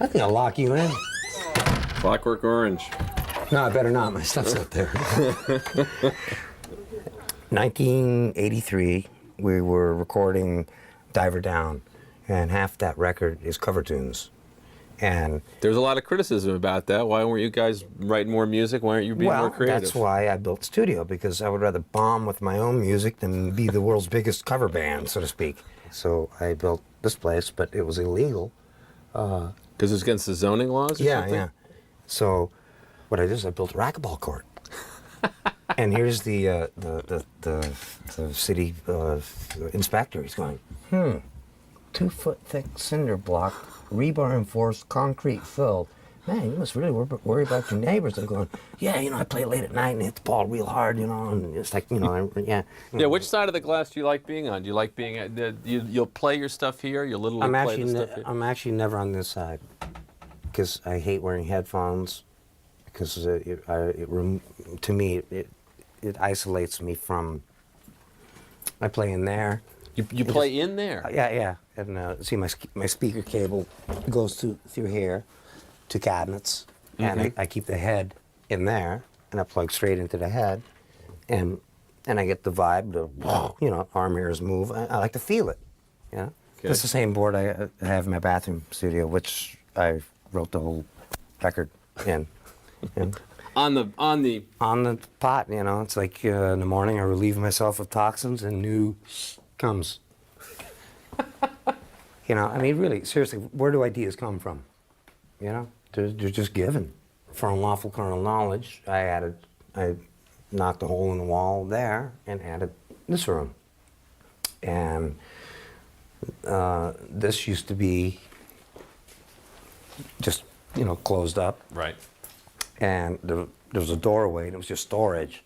I think I'll lock you in. Clockwork Orange. No, I better not. My stuff's up there. 1983, we were recording Diver Down, and half that record is cover tunes. And there's a lot of criticism about that. Why weren't you guys writing more music? Why aren't you being more creative? That's why I built the studio, because I would rather bomb with my own music than be the world's biggest cover band, so to speak. So I built this place, but it was illegal. Because it's against the zoning laws or something? Yeah. So what I did is I built a racquetball court. And here's the city inspector. He's going, 2-foot thick cinder block, rebar enforced, concrete filled. Man, you must really worry about your neighbors. I'm going, yeah, I play late at night and hit the ball real hard, and it's like, yeah. Yeah, which side of the glass do you like being on? Do you like being, you'll play your stuff here? You'll literally play the stuff here? I'm actually never on this side, because I hate wearing headphones, because to me, it isolates me from, I play in there. You play in there? Yeah. And see, my speaker cable goes through here to cabinets, and I keep the head in there, and I plug straight into the head, and I get the vibe, arm hairs move. I like to feel it, Okay. It's the same board I have in my bathroom studio, which I wrote the whole record in. On the pot, it's like in the morning I relieve myself of toxins and new comes. Really, seriously, where do ideas come from? They're just given. For unlawful carnal knowledge, I knocked a hole in the wall there and added this room. And this used to be just, closed up. Right. And there was a doorway, and it was just storage.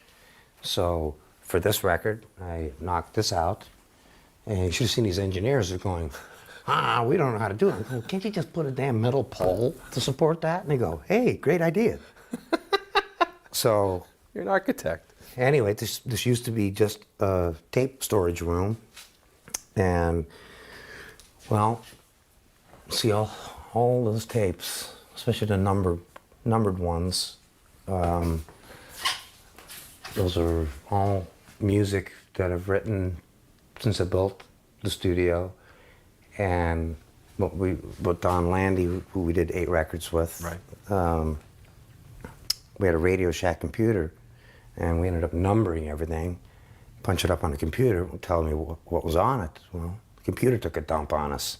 So for this record, I knocked this out. And you should have seen these engineers are going, we don't know how to do it. I'm going, can't you just put a damn metal pole to support that? And they go, hey, great idea. So you're an architect. Anyway, this used to be just a tape storage room. And, see all those tapes, especially the numbered ones, those are all music that I've written since I built the studio, and what Don Landy, who we did 8 records with, right. We had a Radio Shack computer, and we ended up numbering everything, punch it up on the computer, telling me what was on it. Well, the computer took a dump on us.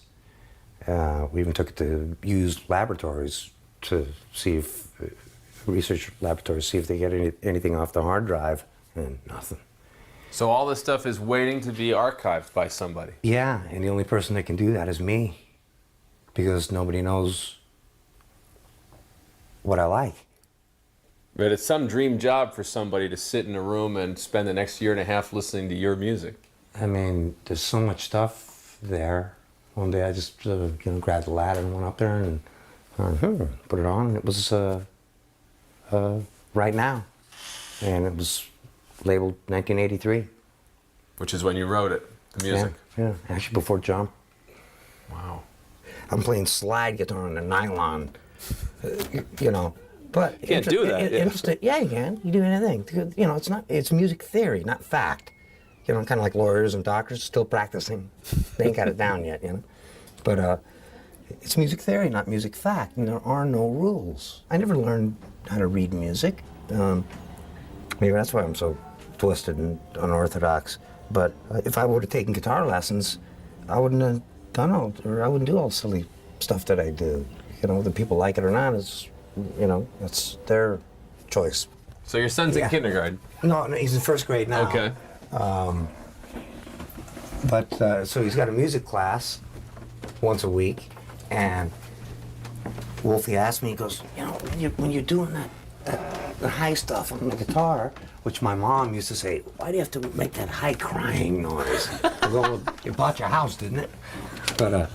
We even took it to used laboratories to see if research laboratories see if they get anything off the hard drive, and nothing. So all this stuff is waiting to be archived by somebody. Yeah, and the only person that can do that is me, because nobody knows what I like. But it's some dream job for somebody to sit in a room and spend the next year and a half listening to your music. There's so much stuff there. One day I just grabbed the ladder and went up there and put it on, and it was Right Now, and it was labeled 1983. Which is when you wrote it, the music. Yeah, actually before Jump. Wow. I'm playing slide guitar on a nylon, but you can't do that. Interesting. Yeah, you can. You do anything. It's music theory, not fact. Kind of like lawyers and doctors still practicing. They ain't got it down yet, But it's music theory, not music fact, and there are no rules. I never learned how to read music. Maybe that's why I'm so twisted and unorthodox. But if I would have taken guitar lessons, I wouldn't have done I wouldn't do all the silly stuff that I do. Whether people like it or not is, it's their choice. So your son's in kindergarten? No, he's in first grade now. Okay. So he's got a music class once a week, and Wolfie asked me, he goes, when you're doing the high stuff on the guitar, which my mom used to say, why do you have to make that high crying noise? I go, well, you bought your house, didn't it? But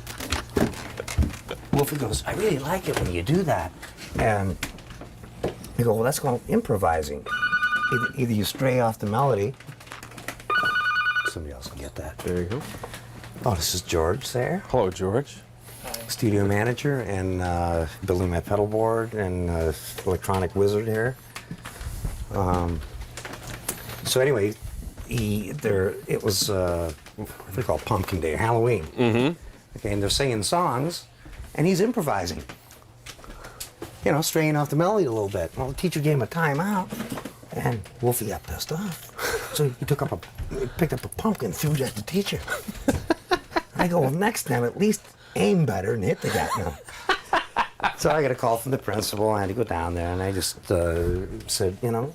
Wolfie goes, I really like it when you do that. And I go, well, that's called improvising. Either you stray off the melody. Somebody else can get that. There you go. Oh, this is George there. Hello, George. Hi. studio manager and building my pedal board and electronic wizard here. So anyway, it was what they call Pumpkin Day, Halloween. Mm-hmm. Okay, and they're singing songs, and he's improvising. You know, straying off the melody a little bit. Well, the teacher gave him a timeout, and Wolfie got pissed off. So he picked up a pumpkin, threw it at the teacher. I go, well, next time at least aim better and hit the guy. No. So I got a call from the principal. I had to go down there, and I just said, you know,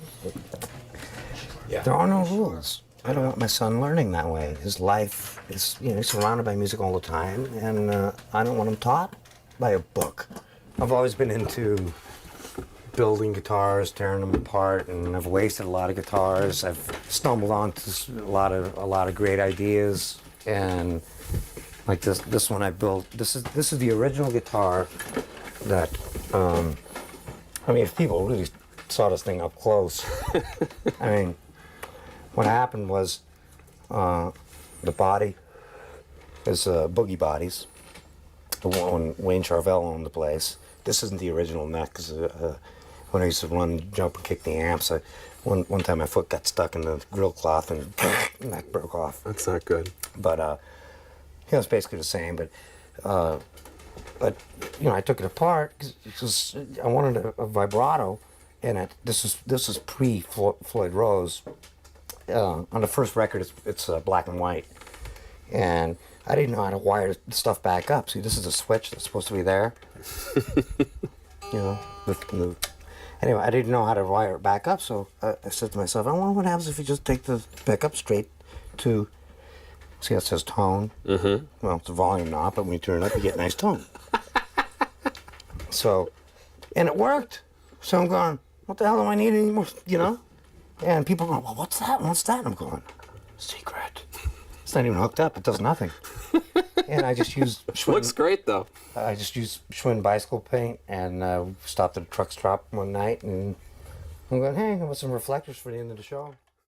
there are no rules. I don't want my son learning that way. His life is, you know, he's surrounded by music all the time, and I don't want him taught by a book. I've always been into building guitars, tearing them apart, and I've wasted a lot of guitars. I've stumbled onto a lot of great ideas, and like this one I built. This is the original guitar that I mean, if people really saw this thing up close, I mean, what happened was the body is Boogie Bodies. The one when Wayne Charvel owned the place. This isn't the original neck, because when I used to run, jump, and kick the amps, one time my foot got stuck in the grill cloth and the neck broke off. That's not good. But you know, it's basically the same. But you know, I took it apart because I wanted a vibrato, and this is pre Floyd Rose. On the first record, it's black and white, and I didn't know how to wire the stuff back up. See, this is a switch that's supposed to be there. You know, anyway, I didn't know how to wire it back up, so I said to myself, I wonder what happens if you just take the pickup straight to, see how it says tone? Mm-hmm. Well, it's a volume knob, but when you turn it up, you get a nice tone. So, and it worked. So I'm going, what the hell do I need anymore, you know? And people are going, well, what's that? What's that? And I'm going, secret. It's not even hooked up. It does nothing. And I just used Schwinn. Looks great, though. I just used Schwinn bicycle paint and stopped at a truck stop one night, and I'm going, hey, I got some reflectors for the end of the show.